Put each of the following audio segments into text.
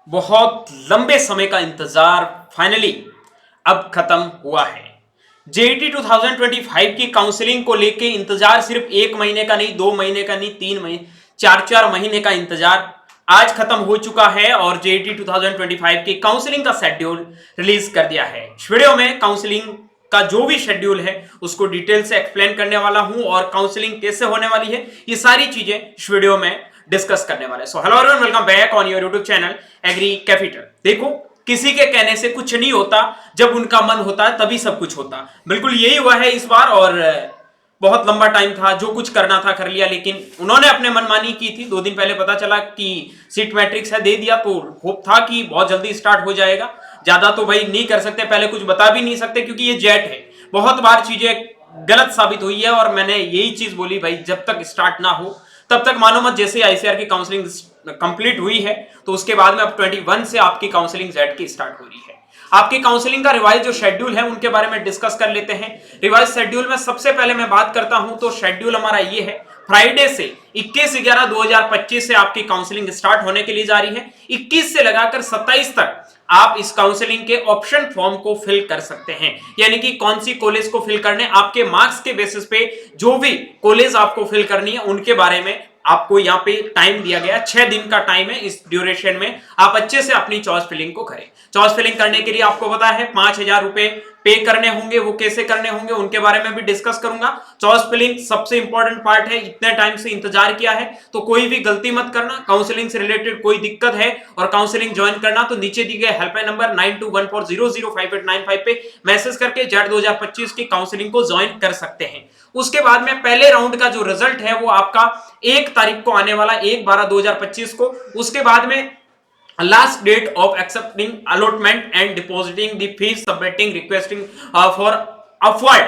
बहुत लंबे समय का इंतजार फाइनली अब खत्म हुआ है। जेईटी 2025 की काउंसलिंग को लेके इंतजार सिर्फ 1 महीने का नहीं, 2 महीने का नहीं, 3 महीने, 4 महीने का इंतजार आज खत्म हो चुका है और जेईटी 2025 की काउंसलिंग का शेड्यूल रिलीज कर दिया है। इस वीडियो में काउंसलिंग का जो भी शेड्यूल है उसको डिटेल से एक्सप्लेन करने वाला हूं और काउंसलिंग कैसे होने वाली है ये सारी चीजें इस वीडियो में डिस्कस करने वाले। So hello everyone, welcome back on your YouTube channel agri capital. देखो, किसी के कहने से कुछ नहीं होता, जब उनका मन होता है तभी सब कुछ होता। बिल्कुल यही हुआ है इस बार और बहुत लंबा टाइम था, जो कुछ करना था कर लिया, लेकिन उन्होंने अपने मनमानी की थी। 2 दिन पहले पता चला कि सीट मैट्रिक्स है, दे दिया, तो होप था कि बहुत जल्दी स्टार्ट हो जाएगा। ज्यादा तो भाई नहीं कर सकते, पहले कुछ बता भी नहीं सकते क्योंकि ये जेट है। बहुत बार चीजें गलत साबित हुई है और मैंने यही चीज बोली, भाई जब तक स्टार्ट ना हो तब तक मानो मत। जैसे आईसीआर की काउंसलिंग कंप्लीट हुई है तो उसके बाद में अब 21 से आपकी काउंसलिंग जेड की स्टार्ट हो रही है। आपकी काउंसलिंग का रिवाइज जो शेड्यूल है उनके बारे में डिस्कस कर लेते हैं। रिवाइज शेड्यूल में सबसे पहले मैं बात करता हूं तो शेड्यूल हमारा ये है, फ्राइडे से 21/11/2025 से आपकी काउंसलिंग स्टार्ट होने के लिए जा रही है। 21 से लगाकर 27 तक आप इस काउंसलिंग के ऑप्शन फॉर्म को फिल कर सकते हैं, यानी कि कौन सी कॉलेज को फिल करने, आपके मार्क्स के बेसिस पे जो भी कॉलेज आपको फिल करनी है उनके बारे में आपको यहाँ पे टाइम दिया गया। 6 दिन का टाइम है। इस ड्यूरेशन में आप अच्छे से अपनी चॉइस फिलिंग को करें। चॉइस फिलिंग करने के लिए आपको पता है 5,000 रुपए पे करने होंगे। वो कैसे करने होंगे उनके बारे में भी डिस्कस करूंगा। चॉइस फिलिंग सबसे इंपॉर्टेंट पार्ट है। इतने टाइम से इंतजार किया है तो कोई भी गलती मत करना। काउंसलिंग से रिलेटेड कोई दिक्कत है और काउंसलिंग ज्वाइन करना तो नीचे दी गए हेल्पलाइन नंबर 9214005895 पे मैसेज करके जेट 2025 की काउंसलिंग को ज्वाइन कर सकते हैं। उसके बाद में पहले राउंड का जो रिजल्ट है वो आपका 1 तारीख को आने वाला, 1/12/2025 को। उसके बाद में last date of accepting allotment and depositing the fees, submitting requesting for upward.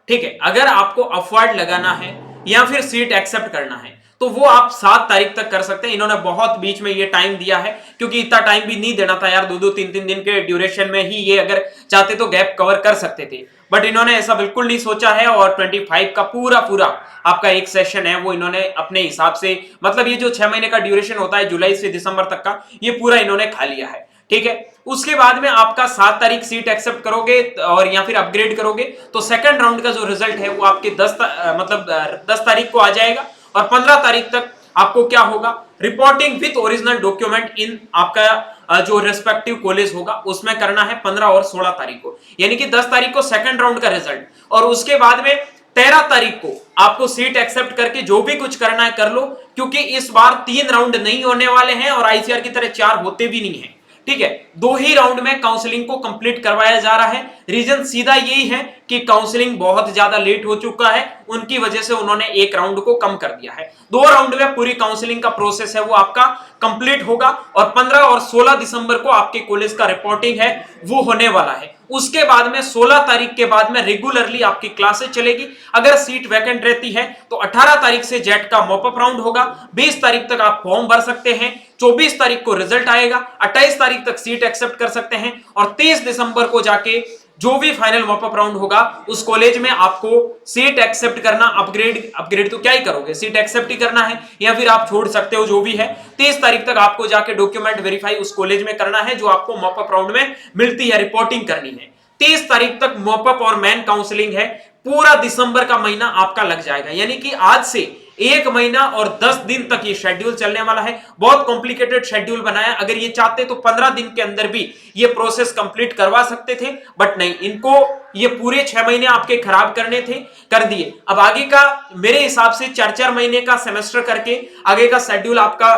ठीक है, अगर आपको अपवर्ड लगाना है या फिर सीट एक्सेप्ट करना है तो वो आप 7 तारीख तक कर सकते हैं। इन्होंने बहुत बीच में ये टाइम दिया है क्योंकि इतना टाइम भी नहीं देना था यार। 2-2, 3-3 दिन के ड्यूरेशन में ही ये अगर चाहते तो गैप कवर कर सकते थे, बट इन्होंने ऐसा बिल्कुल नहीं सोचा है और 25 का पूरा पूरा आपका एक सेशन है वो इन्होंने अपने हिसाब से, मतलब ये जो 6 महीने का ड्यूरेशन होता है जुलाई से दिसंबर तक का, ये पूरा इन्होंने खा लिया है। ठीक है, उसके बाद में आपका 7 तारीख सीट एक्सेप्ट करोगे और या फिर अपग्रेड करोगे तो सेकंड राउंड का जो रिजल्ट है वो आपके 10 तारीख को आ जाएगा और 15 तारीख तक आपको क्या होगा, reporting with original document in आपका जो रेस्पेक्टिव कॉलेज होगा उसमें करना है 15 और 16 तारीख को, यानी कि 10 तारीख को सेकंड राउंड का रिजल्ट और उसके बाद में 13 तारीख को आपको सीट एक्सेप्ट करके जो भी कुछ करना है कर लो, क्योंकि इस बार 3 राउंड नहीं होने वाले हैं और आईसीआर की तरह 4 होते भी नहीं है। ठीक है, 2 ही राउंड में काउंसलिंग को कंप्लीट करवाया जा रहा है। रीजन सीधा यही है कि काउंसलिंग बहुत ज्यादा लेट हो चुका है, उनकी वजह से उन्होंने 1 राउंड को कम कर दिया है। 2 राउंड में पूरी काउंसलिंग का प्रोसेस है वो आपका कंप्लीट होगा और 15 और 16 दिसंबर को आपके कॉलेज का रिपोर्टिंग है वो होने वाला है। उसके बाद में 16 तारीख के बाद में रेगुलरली आपकी क्लासेस चलेगी। अगर सीट वैकेंट रहती है तो 18 तारीख से जेट का मॉपअप राउंड होगा। 20 तारीख तक आप फॉर्म भर सकते हैं। 24 तारीख को रिजल्ट आएगा। 28 तारीख तक सीट एक्सेप्ट कर सकते हैं और 23 दिसंबर को जाके जो भी फाइनल मॉपअप राउंड होगा उस कॉलेज में आपको सीट एक्सेप्ट करना, अपग्रेड तो क्या ही करोगे, सीट एक्सेप्ट ही करना है या फिर आप छोड़ सकते हो, जो भी है। 23 तारीख तक आपको जाके डॉक्यूमेंट वेरीफाई उस कॉलेज में करना है जो आपको मॉपअप राउंड में मिलती है, रिपोर्टिंग करनी है। 23 तारीख तक मॉपअप और मेन काउंसलिंग है। पूरा दिसंबर का महीना आपका लग जाएगा, यानी कि आज से 1 महीना और 10 दिन तक ये शेड्यूल चलने वाला है। बहुत कॉम्प्लिकेटेड शेड्यूल बनाया। अगर ये चाहते तो 15 दिन के अंदर भी ये प्रोसेस कंप्लीट करवा सकते थे, बट नहीं, इनको ये पूरे 6 महीने आपके खराब करने थे, कर दिए। अब आगे का मेरे हिसाब से 4-4 महीने का सेमेस्टर करके आगे का शेड्यूल आपका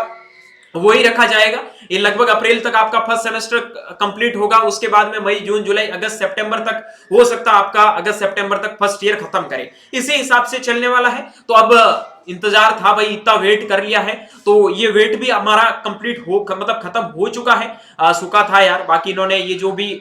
वही रखा जाएगा। ये लगभग अप्रैल तक आपका फर्स्ट सेमेस्टर कंप्लीट होगा। उसके बाद में मई, जून, जुलाई, अगस्त, सितंबर तक हो सकता है आपका अगस्त सितंबर तक फर्स्ट ईयर खत्म करे। इसी हिसाब से चलने वाला है। तो अब इंतजार था भाई, इतना वेट कर लिया है तो ये वेट भी हमारा कंप्लीट हो, मतलब खत्म हो चुका है। सुखा था यार। बाकी इन्होंने ये जो भी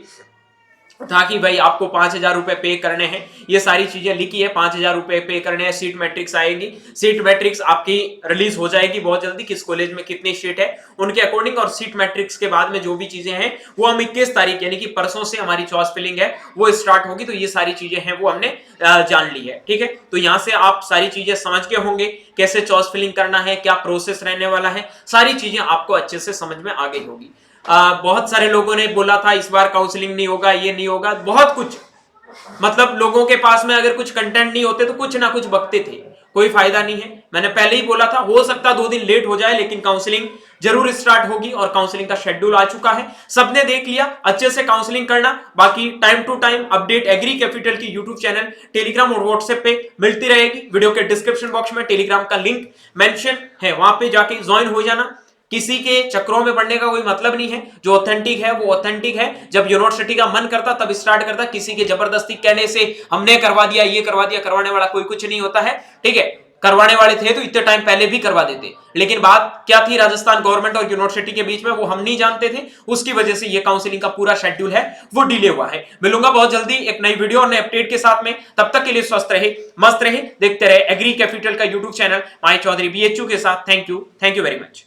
था कि भाई आपको 5,000 रुपए पे करने हैं, ये सारी चीजें लिखी है। 5,000 रुपए पे करने हैं। सीट मैट्रिक्स आएगी। सीट मैट्रिक्स आपकी रिलीज हो जाएगी बहुत जल्दी, किस कॉलेज में कितनी सीट है उनके अकॉर्डिंग। और सीट मैट्रिक्स के बाद में जो भी चीजें हैं वो हम 21 तारीख यानी कि परसों से हमारी चॉइस फिलिंग है वो स्टार्ट होगी। तो ये सारी चीजें हैं वो हमने जान ली है। ठीक है, तो यहां से आप सारी चीजें समझ के होंगे कैसे चॉइस फिलिंग करना है, क्या प्रोसेस रहने वाला है, सारी चीजें आपको अच्छे से समझ में आ गई होगी। बहुत सारे लोगों ने बोला था इस बार काउंसलिंग नहीं होगा, ये नहीं होगा, बहुत कुछ, मतलब लोगों के पास में अगर कुछ कंटेंट नहीं होते तो कुछ ना कुछ बकते थे, कोई फायदा नहीं है। मैंने पहले ही बोला था हो सकता 2 दिन लेट हो जाए लेकिन काउंसलिंग जरूर स्टार्ट होगी और काउंसलिंग का शेड्यूल आ चुका है, सबने देख लिया। अच्छे से काउंसलिंग करना, बाकी time to time update agri capital की यूट्यूब चैनल, टेलीग्राम और व्हाट्सएप पे मिलती रहेगी। वीडियो के डिस्क्रिप्शन बॉक्स में टेलीग्राम का लिंक मेंशन है, वहां पे जाके ज्वाइन हो जाना। किसी के चक्रों में पड़ने का कोई मतलब नहीं है, जो ऑथेंटिक है वो ऑथेंटिक है। जब यूनिवर्सिटी का मन करता तब स्टार्ट करता, किसी के जबरदस्ती कहने से हमने करवा दिया, ये करवा दिया, करवाने वाला कोई कुछ नहीं होता है, ठीक है। करवाने वाले थे तो इतने टाइम पहले भी करवा देते, लेकिन बात क्या थी राजस्थान गवर्नमेंट और यूनिवर्सिटी के बीच में, वो हम नहीं जानते थे, उसकी वजह से ये काउंसलिंग का पूरा शेड्यूल है वो डिले हुआ है। मिलूंगा बहुत जल्दी एक नई वीडियो और नए अपडेट के साथ में, तब तक के लिए स्वस्थ रहे, मस्त रहे, देखते रहे एग्री कैपिटल का YouTube channel my Chaudhary BHU के साथ। Thank you very much.